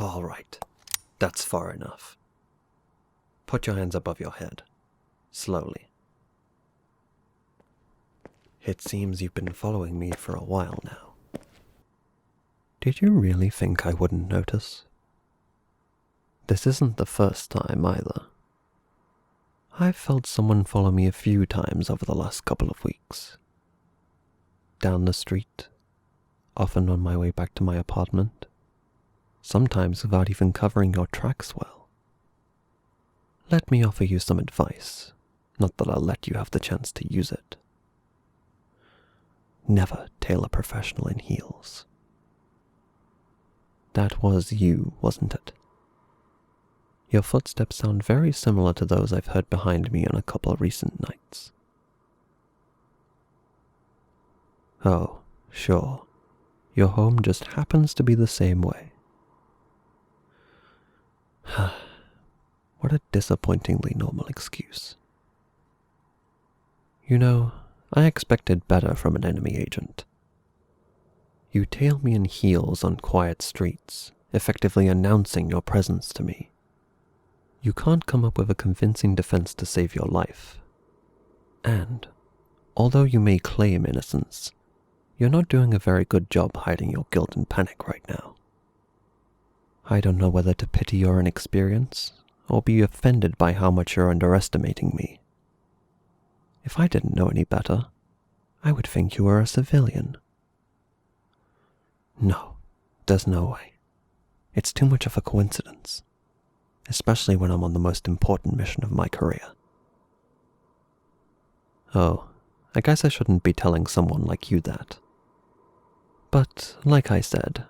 All right, that's far enough. Put your hands above your head, slowly. It seems you've been following me for a while now. Did you really think I wouldn't notice? This isn't the first time either. I've felt someone follow me a few times over the last couple of weeks. Down the street, often on my way back to my apartment, sometimes without even covering your tracks well. Let me offer you some advice, not that I'll let you have the chance to use it. Never tail a professional in heels. That was you, wasn't it? Your footsteps sound very similar to those I've heard behind me on a couple of recent nights. Oh, sure. Your home just happens to be the same way. What a disappointingly normal excuse. You know, I expected better from an enemy agent. You tail me in heels on quiet streets, effectively announcing your presence to me. You can't come up with a convincing defense to save your life. And, although you may claim innocence, you're not doing a very good job hiding your guilt and panic right now. I don't know whether to pity your inexperience, or be offended by how much you're underestimating me. If I didn't know any better, I would think you were a civilian. No, there's no way. It's too much of a coincidence, especially when I'm on the most important mission of my career. Oh, I guess I shouldn't be telling someone like you that. But, like I said,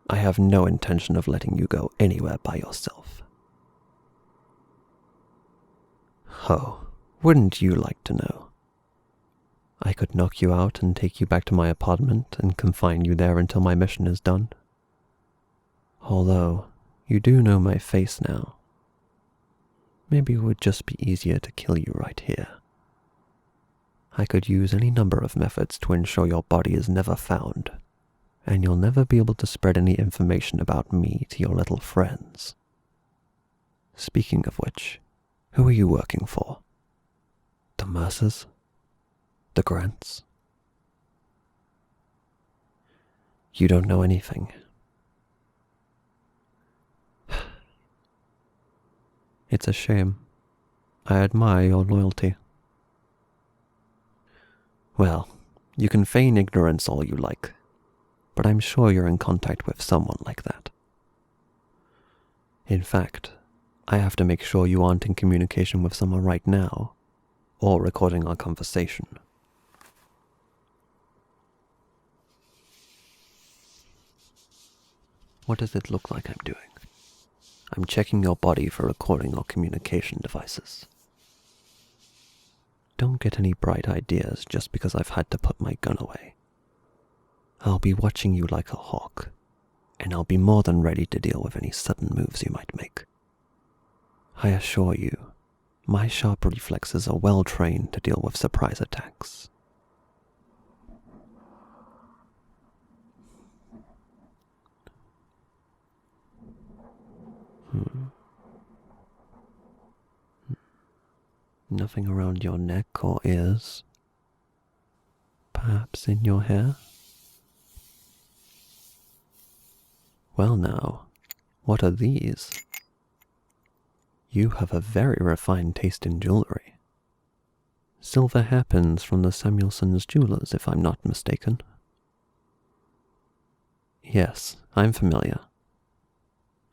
I have no intention of letting you go anywhere by yourself. Oh, wouldn't you like to know? I could knock you out and take you back to my apartment and confine you there until my mission is done. Although, you do know my face now. Maybe it would just be easier to kill you right here. I could use any number of methods to ensure your body is never found, and you'll never be able to spread any information about me to your little friends. Speaking of which, who are you working for? The Mercers? The Grants? You don't know anything. It's a shame. I admire your loyalty. Well, you can feign ignorance all you like, but I'm sure you're in contact with someone like that. In fact, I have to make sure you aren't in communication with someone right now, or recording our conversation. What does it look like I'm doing? I'm checking your body for recording or communication devices. Don't get any bright ideas just because I've had to put my gun away. I'll be watching you like a hawk, and I'll be more than ready to deal with any sudden moves you might make. I assure you, my sharp reflexes are well trained to deal with surprise attacks. Nothing around your neck or ears? Perhaps in your hair? Well now, what are these? You have a very refined taste in jewelry. Silver hairpins from the Samuelson's jewelers, if I'm not mistaken. Yes, I'm familiar.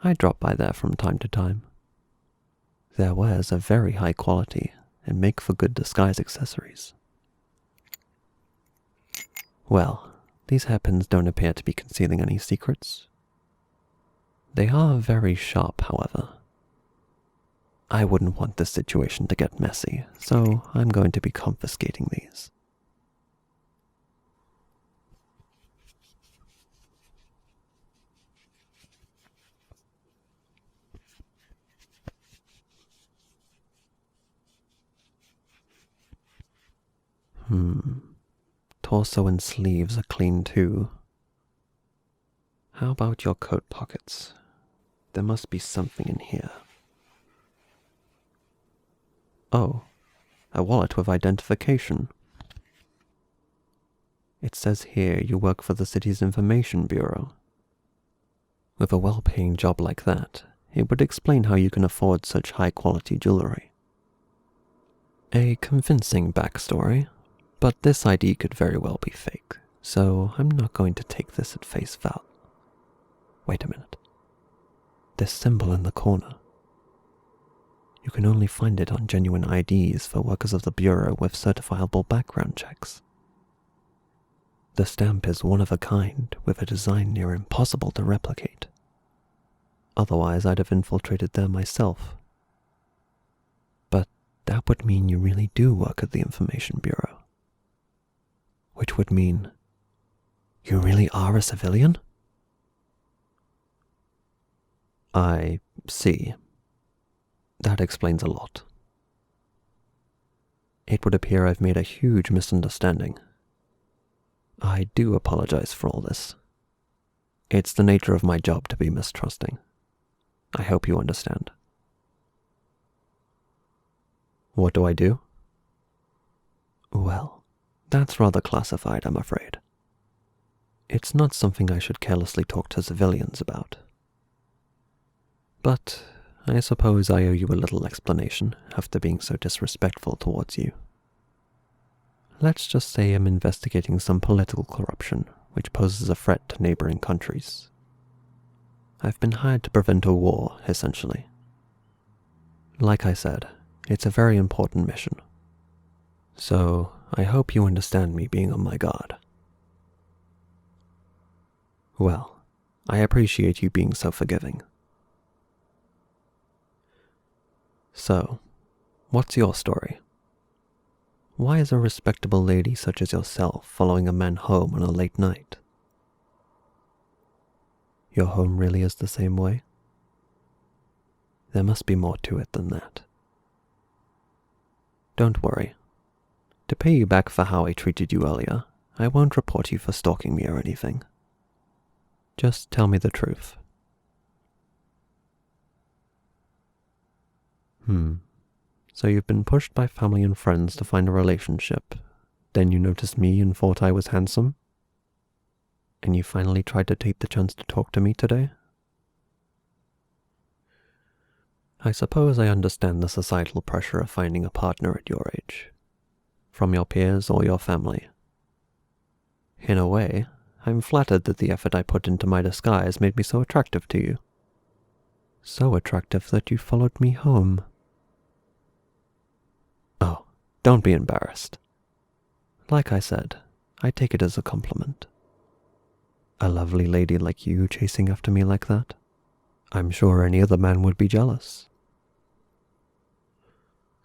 I drop by there from time to time. Their wares are very high quality and make for good disguise accessories. Well, these hairpins don't appear to be concealing any secrets. They are very sharp, however. I wouldn't want this situation to get messy, so I'm going to be confiscating these. Torso and sleeves are clean too. How about your coat pockets? There must be something in here. Oh, a wallet with identification. It says here you work for the city's information bureau. With a well-paying job like that, it would explain how you can afford such high-quality jewelry. A convincing backstory, but this ID could very well be fake, so I'm not going to take this at face value. Wait a minute. This symbol in the corner. You can only find it on genuine IDs for workers of the Bureau with certifiable background checks. The stamp is one of a kind, with a design near impossible to replicate. Otherwise, I'd have infiltrated there myself. But that would mean you really do work at the Information Bureau. Which would mean you really are a civilian? I see. That explains a lot. It would appear I've made a huge misunderstanding. I do apologize for all this. It's the nature of my job to be mistrusting. I hope you understand. What do I do? Well, that's rather classified, I'm afraid. It's not something I should carelessly talk to civilians about. But I suppose I owe you a little explanation after being so disrespectful towards you. Let's just say I'm investigating some political corruption which poses a threat to neighboring countries. I've been hired to prevent a war, essentially. Like I said, it's a very important mission. So I hope you understand me being on my guard. Well, I appreciate you being so forgiving. So, what's your story? Why is a respectable lady such as yourself following a man home on a late night? Your home really is the same way? There must be more to it than that. Don't worry. To pay you back for how I treated you earlier, I won't report you for stalking me or anything. Just tell me the truth. So you've been pushed by family and friends to find a relationship. Then you noticed me and thought I was handsome? And you finally tried to take the chance to talk to me today? I suppose I understand the societal pressure of finding a partner at your age, from your peers or your family. In a way, I'm flattered that the effort I put into my disguise made me so attractive to you. So attractive that you followed me home. Oh, don't be embarrassed. Like I said, I take it as a compliment. A lovely lady like you chasing after me like that? I'm sure any other man would be jealous.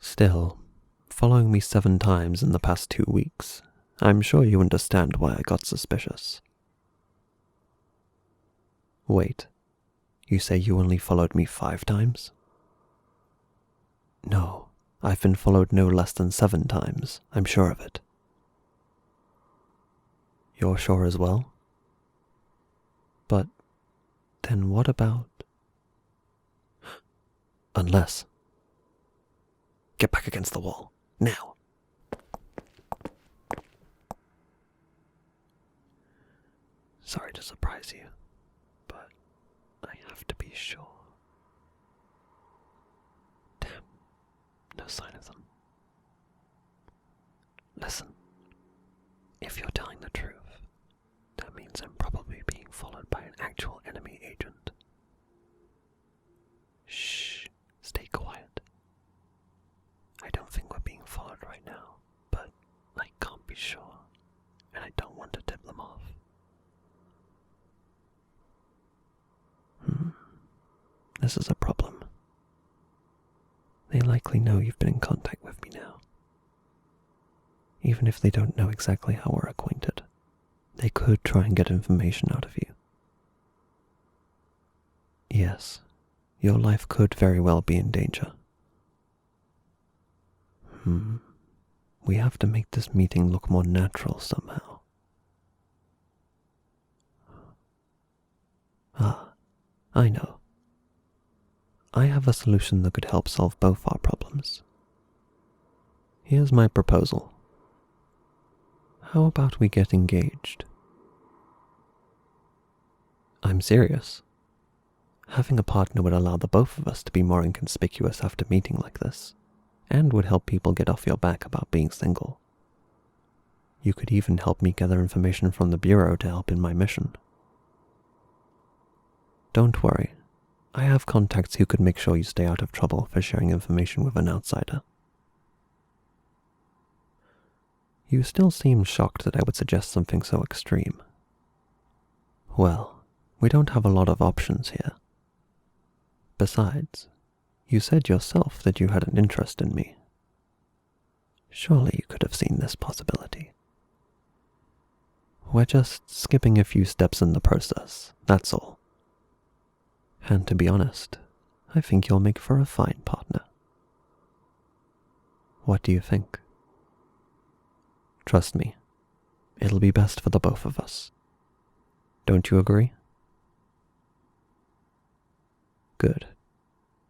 Still, following me 7 times in the past 2 weeks, I'm sure you understand why I got suspicious. Wait, you say you only followed me 5 times? No, I've been followed no less than 7 times, I'm sure of it. You're sure as well? But then what about... Unless... Get back against the wall, now. Sorry to surprise you, but I have to be sure. Damn, no sign of them. Listen, if you're telling the truth, that means I'm probably being followed by an actual enemy agent. Shh, stay quiet. I don't think we're being followed right now, but I can't be sure, and I don't want to tip them off. This is a problem. They likely know you've been in contact with me now. Even if they don't know exactly how we're acquainted, they could try and get information out of you. Yes, your life could very well be in danger. We have to make this meeting look more natural somehow. Ah, I know. I have a solution that could help solve both our problems. Here's my proposal. How about we get engaged? I'm serious. Having a partner would allow the both of us to be more inconspicuous after meeting like this, and would help people get off your back about being single. You could even help me gather information from the Bureau to help in my mission. Don't worry, I have contacts who could make sure you stay out of trouble for sharing information with an outsider. You still seem shocked that I would suggest something so extreme. Well, we don't have a lot of options here. Besides, you said yourself that you had an interest in me. Surely you could have seen this possibility. We're just skipping a few steps in the process, that's all. And to be honest, I think you'll make for a fine partner. What do you think? Trust me, it'll be best for the both of us. Don't you agree? Good.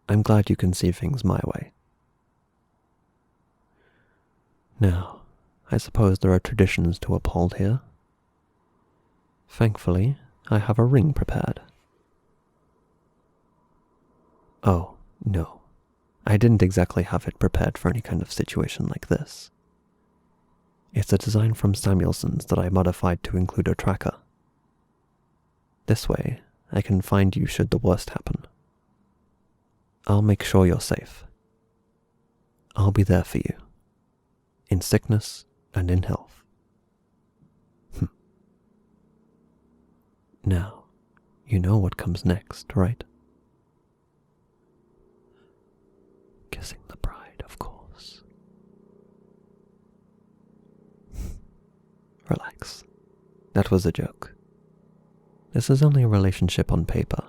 I'm glad you can see things my way. Now, I suppose there are traditions to uphold here. Thankfully, I have a ring prepared. Oh, no. I didn't exactly have it prepared for any kind of situation like this. It's a design from Samuelson's that I modified to include a tracker. This way, I can find you should the worst happen. I'll make sure you're safe. I'll be there for you, in sickness and in health. Now, you know what comes next, right? Kissing the bride, of course. Relax. That was a joke. This is only a relationship on paper.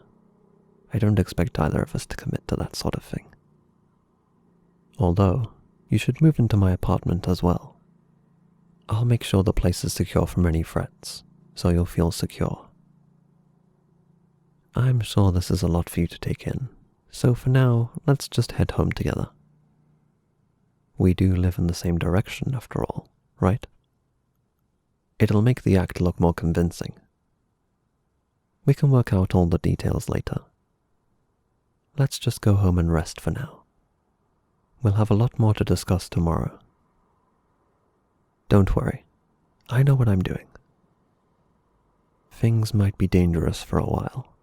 I don't expect either of us to commit to that sort of thing. Although, you should move into my apartment as well. I'll make sure the place is secure from any threats, so you'll feel secure. I'm sure this is a lot for you to take in, so for now, let's just head home together. We do live in the same direction after all, right? It'll make the act look more convincing. We can work out all the details later. Let's just go home and rest for now. We'll have a lot more to discuss tomorrow. Don't worry, I know what I'm doing. Things might be dangerous for a while,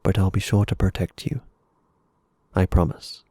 but I'll be sure to protect you. I promise.